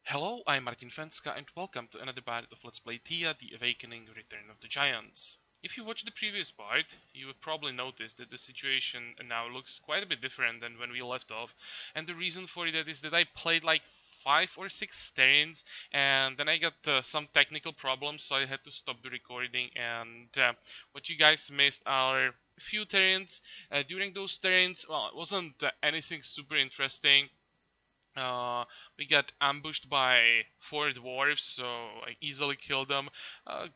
Hello, I'm Martin Fencka and welcome to another part of Let's Play Thea, The Awakening Return of the Giants. If you watched the previous part, you would probably notice that the situation now looks quite a bit different than when we left off, and the reason for that is that I played like 5 or 6 turns and then I got some technical problems, so I had to stop the recording, and what you guys missed are a few turns. During those turns, well, it wasn't anything super interesting. uh, we got ambushed by 4 dwarves, so I easily killed them.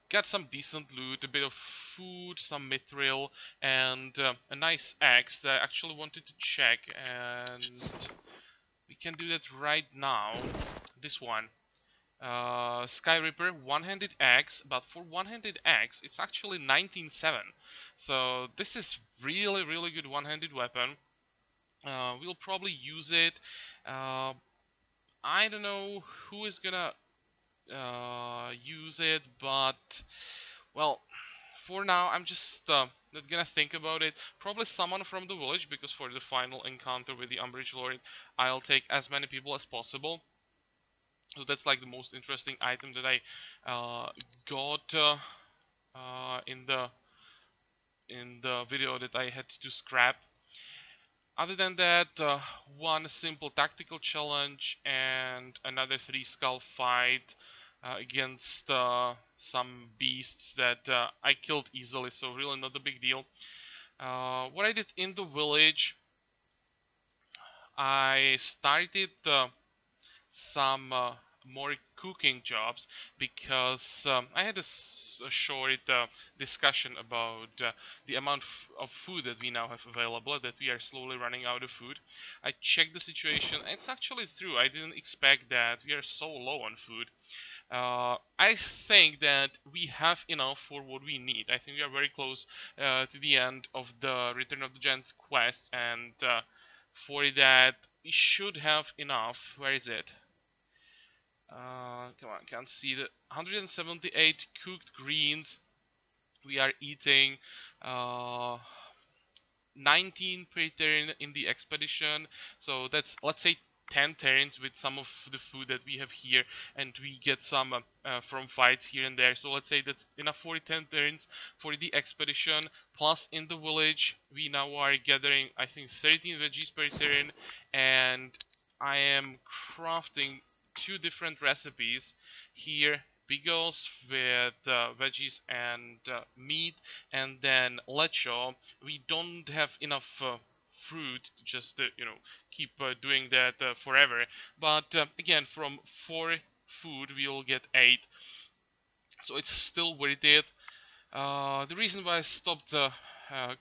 Got some decent loot, a bit of food, some mithril, and a nice axe that I actually wanted to check, and we can do that right now. This one. Sky Reaper, one-handed axe, but for one-handed axe, it's actually 19.7. So this is really good one-handed weapon. We'll probably use it. Uh, I don't know who is gonna use it, but well, for now I'm just not gonna think about it. Probably someone from the village, because for the final encounter with the Umbrage Lord, I'll take as many people as possible. So that's like the most interesting item that I got in the video that I had to scrap. Other than that, one simple tactical challenge and another 3 skull fight against some beasts that I killed easily, so really not a big deal. What I did in the village, I started some more cooking jobs, because I had a short discussion about the amount of food that we now have available, that we are slowly running out of food. I checked the situation, and it's actually true. I didn't expect that we are so low on food. I think that we have enough for what we need. I think we are very close to the end of the Return of the Giants quest, and for that we should have enough. Where is it? Come on, can't see the 178 cooked greens. We are eating uh, 19 per turn in the expedition, so that's, let's say, 10 turns with some of the food that we have here, and we get some from fights here and there. So let's say that's enough for 10 turns for the expedition. Plus in the village we now are gathering, I think, 13 veggies per turn, and I am crafting 2 different recipes here: bigos with veggies and meat, and then lecho. We don't have enough fruit to just keep doing that forever, but again, from 4 food we will get 8, so it's still worth it. The reason why I stopped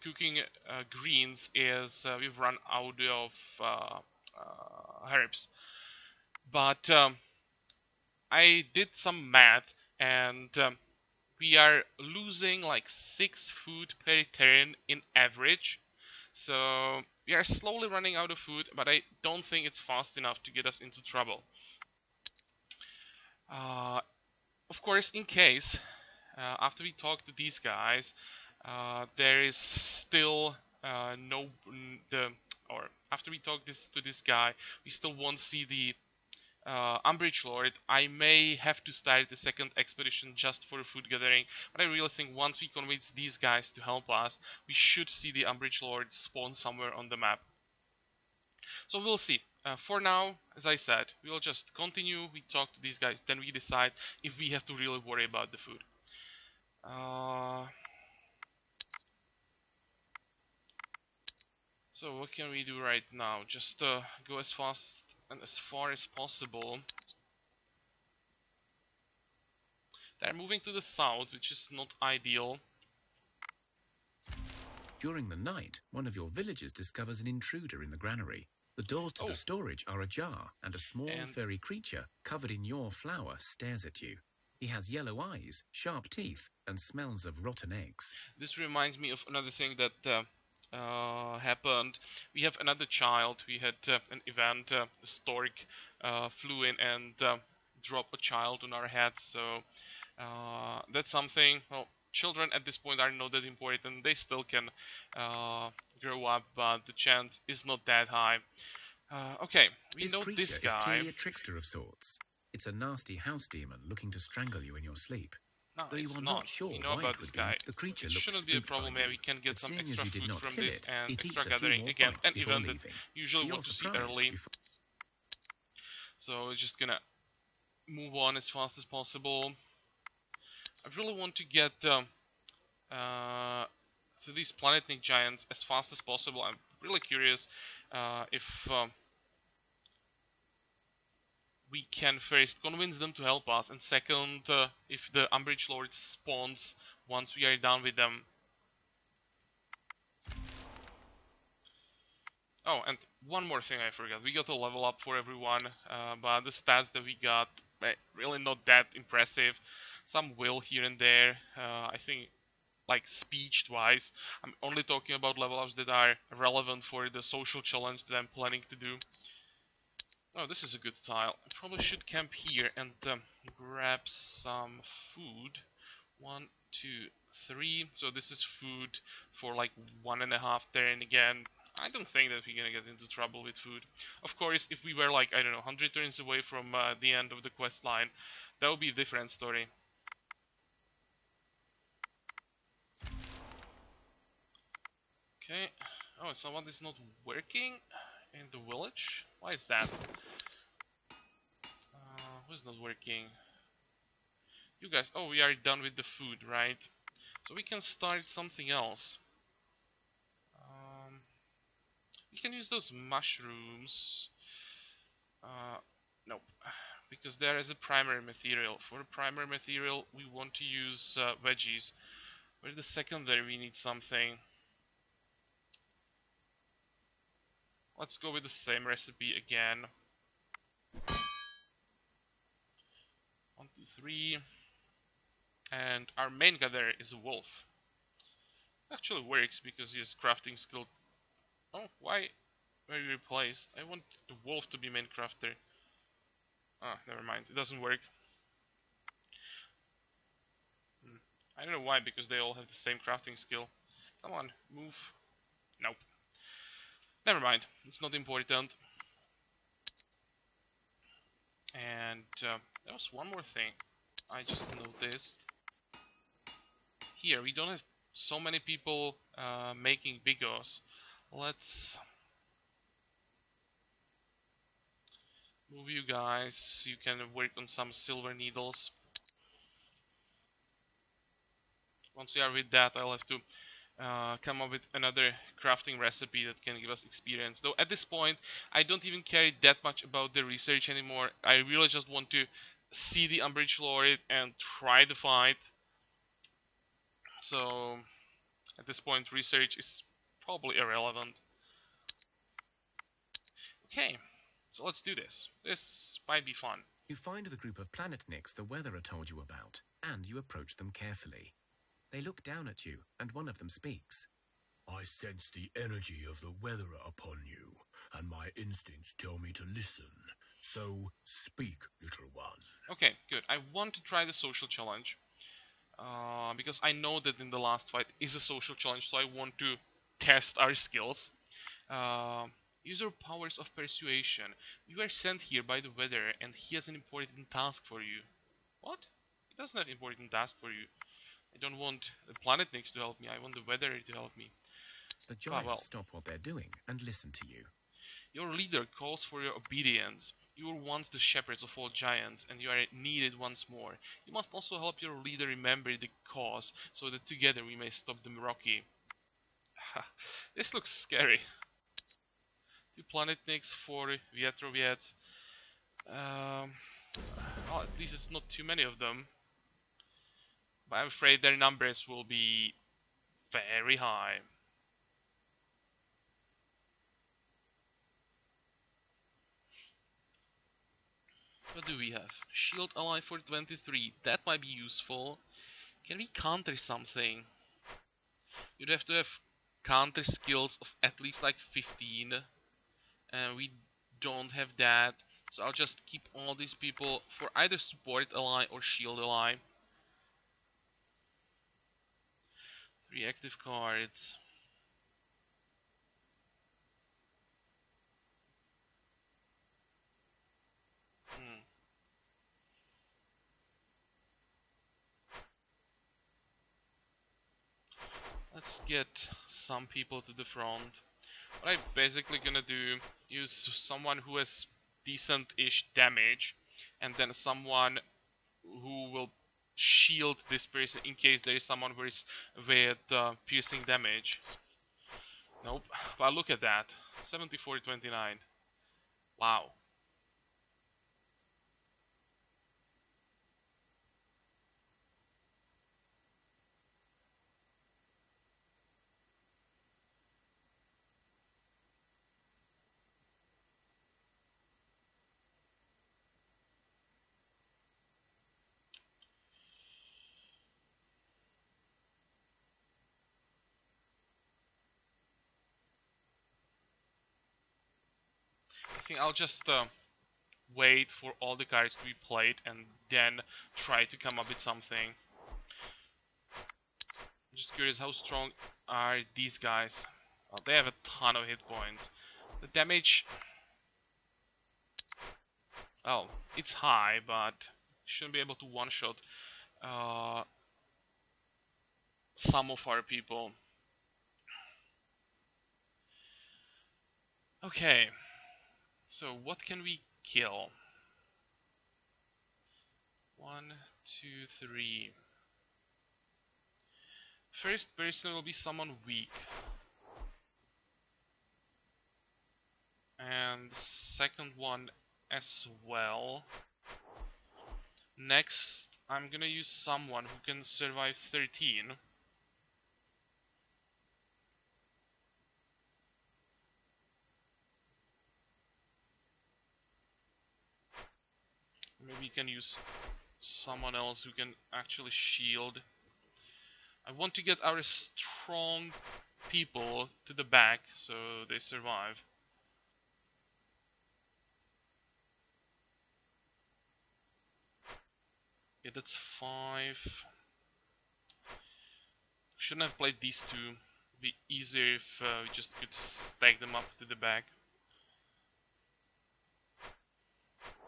cooking greens is we've run out of herbs, but I did some math, and we are losing like 6 food per turn in average. So we are slowly running out of food, but I don't think it's fast enough to get us into trouble. Uh, of course, in case after we talk to these guys, there is still no the or after we talk to this guy, we still won't see the Umbrage Lord. I may have to start the second expedition just for food gathering, but I really think once we convince these guys to help us, we should see the Umbrage Lord spawn somewhere on the map. So we'll see. For now, as I said, we'll just continue, we talk to these guys, then we decide if we have to really worry about the food. So what can we do right now? Just go as fast and as far as possible. They're moving to the south, which is not ideal. During the night, one of your villagers discovers an intruder in the granary. The doors to the storage are ajar, and a small furry creature covered in your flour stares at you. He has yellow eyes, sharp teeth, and smells of rotten eggs. This reminds me of another thing that happened. We have another child. We had an event. A stork flew in and dropped a child on our heads. So that's something. Well, children at this point are not that important. They still can grow up, but the chance is not that high. Okay, we know this Creature guy. is clearly a trickster of sorts. It's a nasty house demon looking to strangle you in your sleep. No, Though you it's are not. not sure We know why about it this would guy. be, the creature It looks shouldn't be a spooked by problem, man. you. We can get But some seeing as extra you did food not from kill this it, and it extra eats a few gathering more again. bites An before event that leaving. usually To your want to see surprise, early. So it's just gonna move on as fast as possible. I really want to get to these Planetnik giants as fast as possible. I'm really curious if we can first convince them to help us, and second, if the Umbrage Lord spawns once we are done with them. Oh, and one more thing I forgot. We got a level up for everyone, but the stats that we got, really not that impressive. Some will here and there. I think, like speech-wise, I'm only talking about level ups that are relevant for the social challenge that I'm planning to do. Oh, this is a good tile. I probably should camp here and grab some food. 1, 2, 3. So this is food for like 1.5 turn again. I don't think that we're gonna get into trouble with food. Of course, if we were like, I don't know, 100 turns away from the end of the quest line, that would be a different story. Okay. Oh, someone is not working in the village? Why is that? Who's not working? You guys. Oh, we are done with the food, right? So we can start something else. We can use those mushrooms. Nope. Because there is a primary material. For the primary material, we want to use veggies. For the secondary, we need something. Let's go with the same recipe again. 1, 2, 3. And our main gatherer is a wolf. Actually works because he has crafting skill. Oh, why were you replaced? I want the wolf to be main crafter. Ah, never mind. It doesn't work. I don't know why, because they all have the same crafting skill. Come on, move. Nope. Never mind. It's not important. And there was one more thing I just noticed. Here, we don't have so many people making bigos. Let's move you guys. You can work on some silver needles. Once we are with that, I'll have to come up with another crafting recipe that can give us experience. Though at this point, I don't even care that much about the research anymore. I really just want to see the Umbrage Lord and try the fight. So at this point, research is probably irrelevant. Okay, so let's do this. This might be fun. You find the group of Planetniks the Weatherer told you about, and you approach them carefully. They look down at you, and one of them speaks. I sense the energy of the Weatherer upon you, and my instincts tell me to listen. So speak, little one. Okay, good. I want to try the social challenge. Because I know that in the last fight is a social challenge, so I want to test our skills. Use your powers of persuasion. You were sent here by the Weatherer, and he has an important task for you. What? He doesn't have an important task for you. I don't want the Planetniks to help me, I want the Weatherer to help me. The giants stop what they're doing and listen to you. Your leader calls for your obedience. You were once the shepherds of all giants, and you are needed once more. You must also help your leader remember the cause, so that together we may stop the Rocky. This looks scary. 2 Planetniks, 4 Vietroviets. Well, at least it's not too many of them. But I'm afraid their numbers will be very high. What do we have? Shield ally for 23. That might be useful. Can we counter something? You'd have to have counter skills of at least like 15. And we don't have that. So I'll just keep all these people for either support ally or shield ally. 3 active cards. Let's get some people to the front. What I'm basically gonna do, use someone who has decent-ish damage, and then someone who will shield this person in case there is someone who is with piercing damage. Nope, but look at that, 74-29. Wow. I think I'll just wait for all the cards to be played and then try to come up with something. I'm just curious, how strong are these guys? Well, they have a ton of hit points. The damage, well, it's high, but shouldn't be able to one-shot some of our people. Okay, so what can we kill? 1, 2, 3. First person will be someone weak. And the second one as well. Next, I'm gonna use someone who can survive 13. Maybe you can use someone else who can actually shield. I want to get our strong people to the back so they survive. Yeah, that's 5. Shouldn't have played these two. Be easier if we just could stack them up to the back.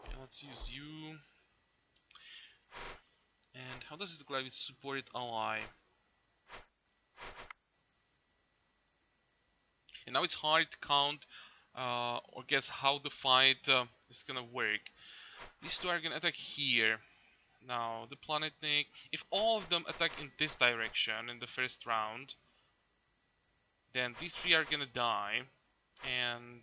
Okay, let's use you. And how does it look like with supported ally? And now it's hard to count or guess how the fight is gonna work. These two are gonna attack here. Now the Planetnik, if all of them attack in this direction in the first round, then these 3 are gonna die, and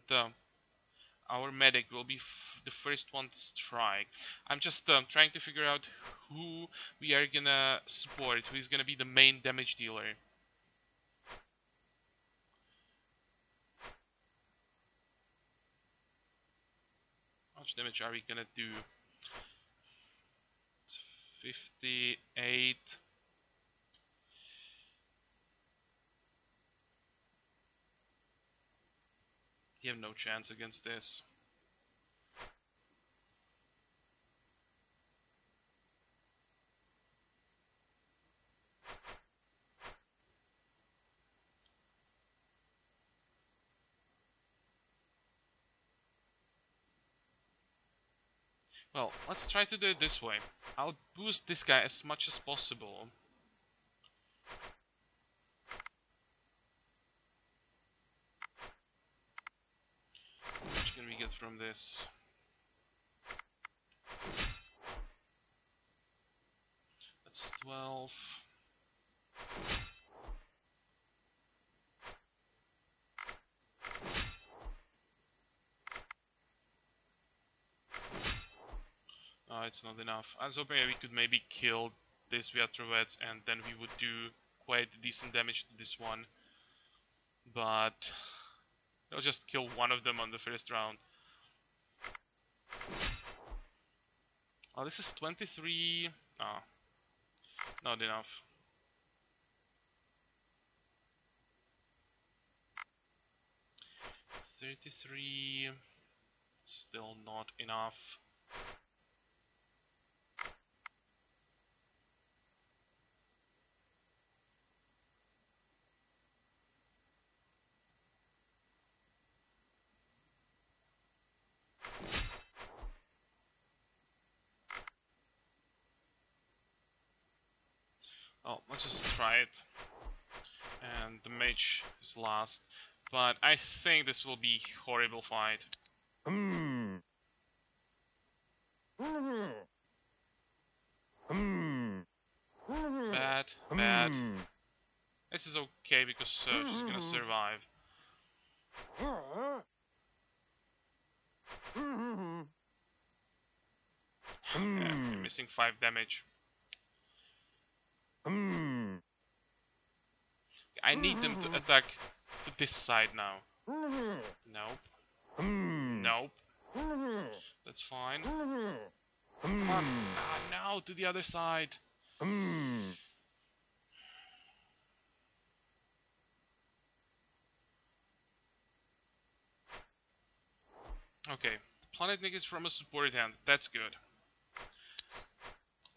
our medic will be the first one to strike. I'm just trying to figure out who we are gonna support, who is gonna be the main damage dealer. How much damage are we gonna do? It's 58. You have no chance against this. Well, let's try to do it this way. I'll boost this guy as much as possible. How much can we get from this? That's 12. Oh, it's not enough. I was hoping we could maybe kill this via Trovets and then we would do quite decent damage to this one. But I'll just kill one of them on the first round. Oh, this is 23. Oh, not enough. $33. Still not enough. Oh, let's just try it. And the mage is last. But I think this will be horrible fight. Bad, bad. This is okay because she's gonna survive. Yeah, you're missing 5 damage. I need them to attack to this side now. Nope. Nope. That's fine. Come on. Ah, no, to the other side. Okay. Planetnik is from a support hand. That's good.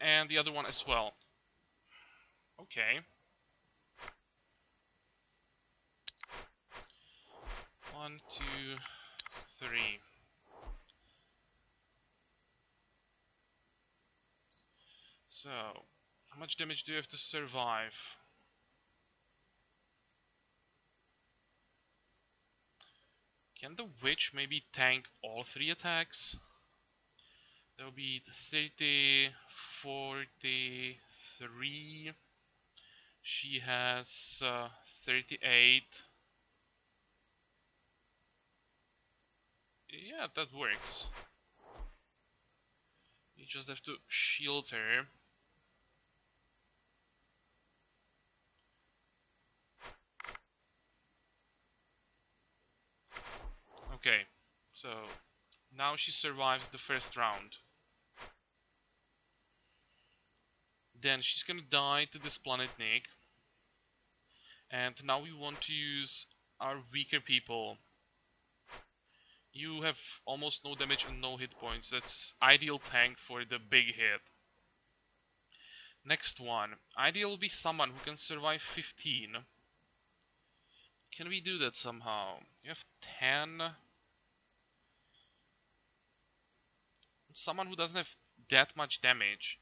And the other one as well. Okay. 1, 2, 3. So, how much damage do you have to survive? Can the witch maybe tank all 3 attacks? That would be 30, 43. She has 38. Yeah, that works. You just have to shield her. Okay, so now she survives the first round. Then she's gonna die to this Planetnik. And now we want to use our weaker people. You have almost no damage and no hit points. That's ideal tank for the big hit. Next one. Ideal will be someone who can survive 15. Can we do that somehow? You have 10. Someone who doesn't have that much damage.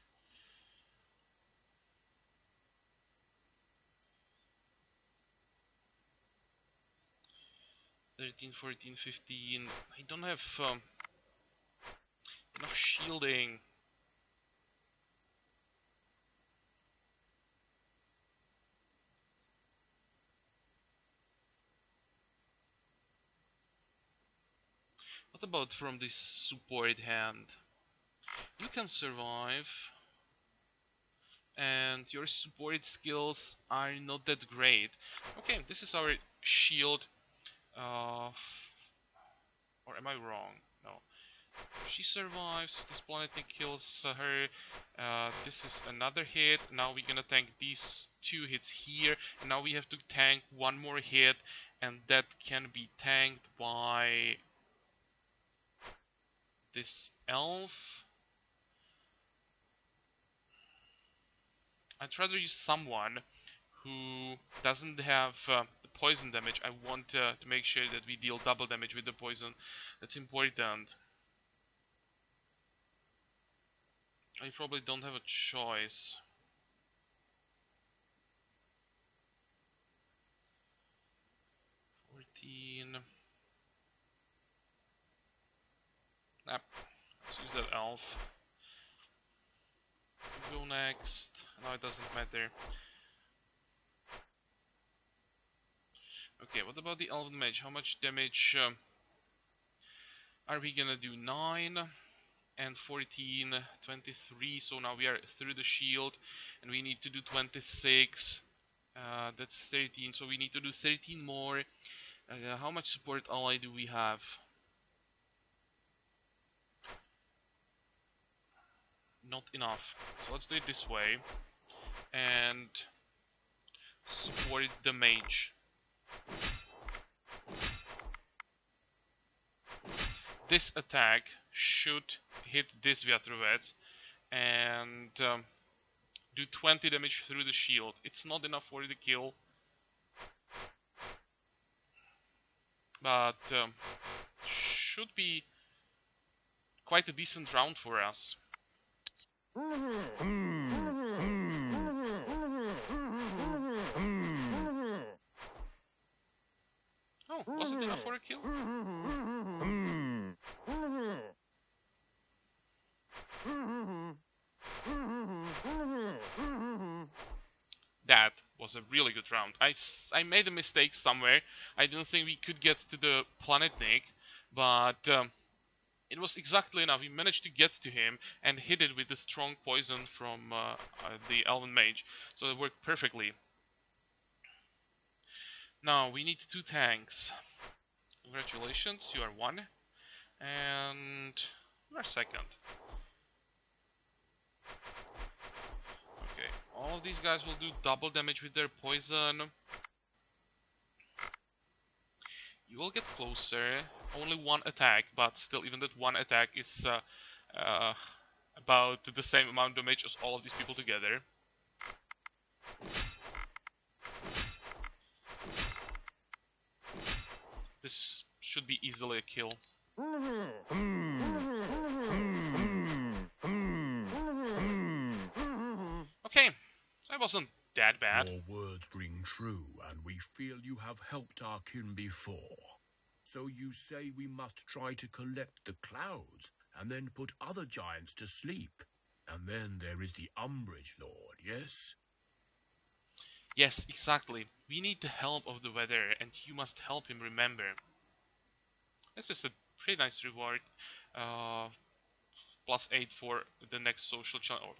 "13, 14, 15. I don't have enough shielding. What about from this support hand? You can survive. And your support skills are not that great. Okay, this is our shield. Or am I wrong? No. She survives. This Planetnik kills her. This is another hit. Now we're gonna tank these 2 hits here. And now we have to tank 1 more hit. And that can be tanked by this elf. I'd rather use someone who doesn't have the poison damage. I want to make sure that we deal double damage with the poison. That's important. I probably don't have a choice. Let's use that elf. Go next. No, it doesn't matter. Okay, what about the elven mage? How much damage are we gonna do? 9 and 14, 23. So now we are through the shield, and we need to do 26. That's 13. So we need to do 13 more. How much support ally do we have? Not enough. So let's do it this way and support the mage. This attack should hit this Vyatrovets and do 20 damage through the shield. It's not enough for the kill, but should be quite a decent round for us. Oh, was it enough for a kill? That was a really good round. I made a mistake somewhere. I didn't think we could get to the Planetnik, but it was exactly enough. We managed to get to him and hit it with the strong poison from the Elven Mage, so it worked perfectly. Now we need 2 tanks. Congratulations, you are 1, and you are 2nd. Okay, all of these guys will do double damage with their poison. You will get closer, only 1 attack, but still even that 1 attack is about the same amount of damage as all of these people together. This should be easily a kill. Okay, that wasn't that bad. Your words ring true, and we feel you have helped our kin before. So you say we must try to collect the clouds, and then put other giants to sleep. And then there is the Umbrage Lord, yes? Yes, exactly. We need the help of the weather, and you must help him remember. This is a pretty nice reward. +8 for the next social challenge, or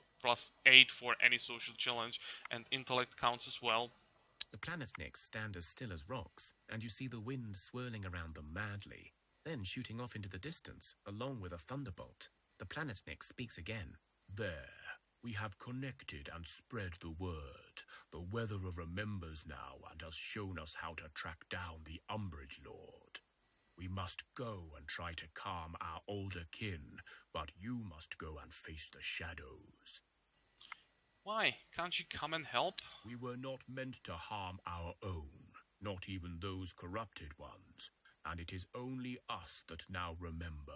+8 for any social challenge, and intellect counts as well. The Planetniks stand as still as rocks, and you see the wind swirling around them madly, then shooting off into the distance, along with a thunderbolt. The Planetnik speaks again. There. We have connected and spread the word. The Weatherer remembers now and has shown us how to track down the Umbrage Lord. We must go and try to calm our older kin, but you must go and face the shadows. Why? Can't you come and help? We were not meant to harm our own, not even those corrupted ones, and it is only us that now remember.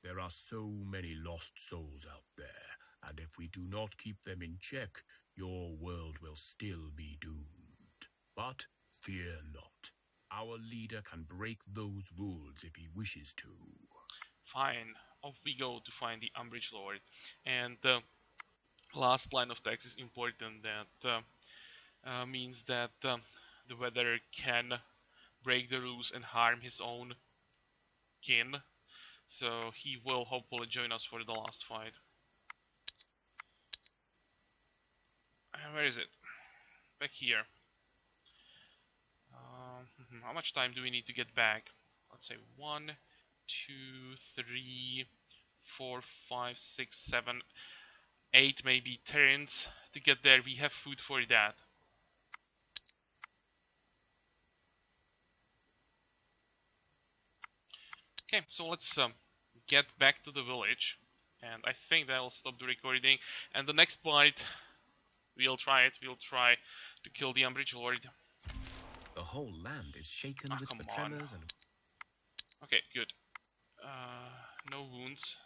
There are so many lost souls out there, and if we do not keep them in check, your world will still be doomed. But fear not. Our leader can break those rules if he wishes to. Fine, off we go to find the Umbrage Lord. And the last line of text is important. That means that the weather can break the rules and harm his own kin. So he will hopefully join us for the last fight. Where is it? Back here. How much time do we need to get back? Let's say 1, 2, 3, 4, 5, 6, 7, 8 maybe turns to get there. We have food for that. Okay, so let's get back to the village, and I think that'll stop the recording. And the next part, we'll try it. We'll try to kill the Umbrage Lord. The whole land is shaken with the tremors and... Okay, good. No wounds.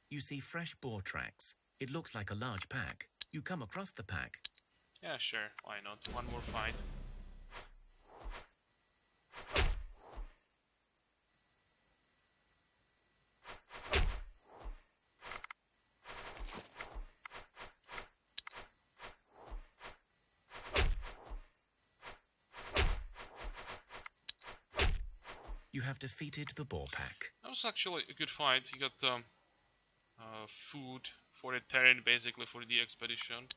You see fresh boar tracks. It looks like a large pack. You come across the pack. Yeah, sure. Why not? One more fight. You have defeated the boar pack. That was actually a good fight. You got food for the terrain, basically, for the expedition.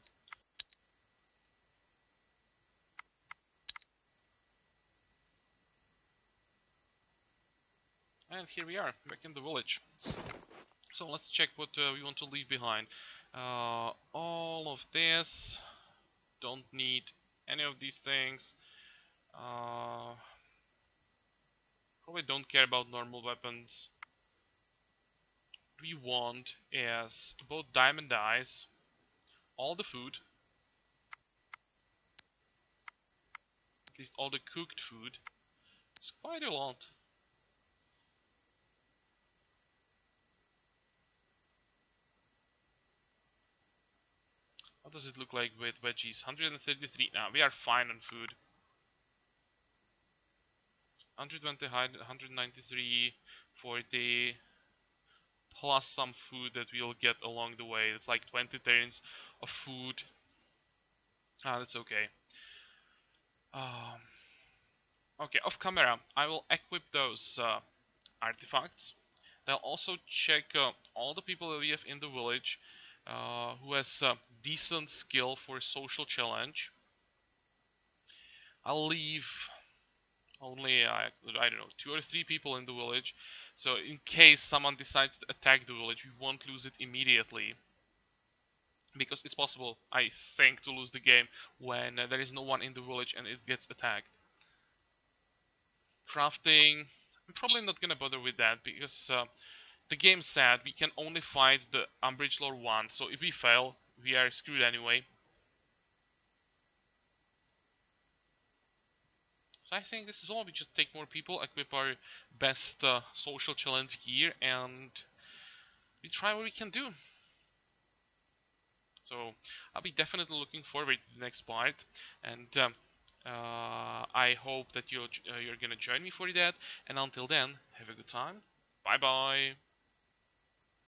And here we are, back in the village. So let's check what we want to leave behind. All of this. Don't need any of these things. Probably don't care about normal weapons. What we want is both diamond eyes, all the food, at least all the cooked food. It's quite a lot. What does it look like with veggies? 133. Now we are fine on food. 120 hide, 193, 40, plus some food that we'll get along the way. It's like 20 turns of food. Ah, that's okay. Okay, off camera, I will equip those artifacts. I'll also check all the people that we have in the village who has decent skill for social challenge. I'll leave only, I don't know, 2 or 3 people in the village. So in case someone decides to attack the village, we won't lose it immediately. Because it's possible, I think, to lose the game when there is no one in the village and it gets attacked. Crafting, I'm probably not gonna bother with that because the game said we can only fight the Umbrage Lord once, so if we fail, we are screwed anyway. So I think this is all. We just take more people, equip our best social challenge gear, and we try what we can do. So I'll be definitely looking forward to the next part, and I hope that you're gonna join me for that. And until then, have a good time. Bye bye.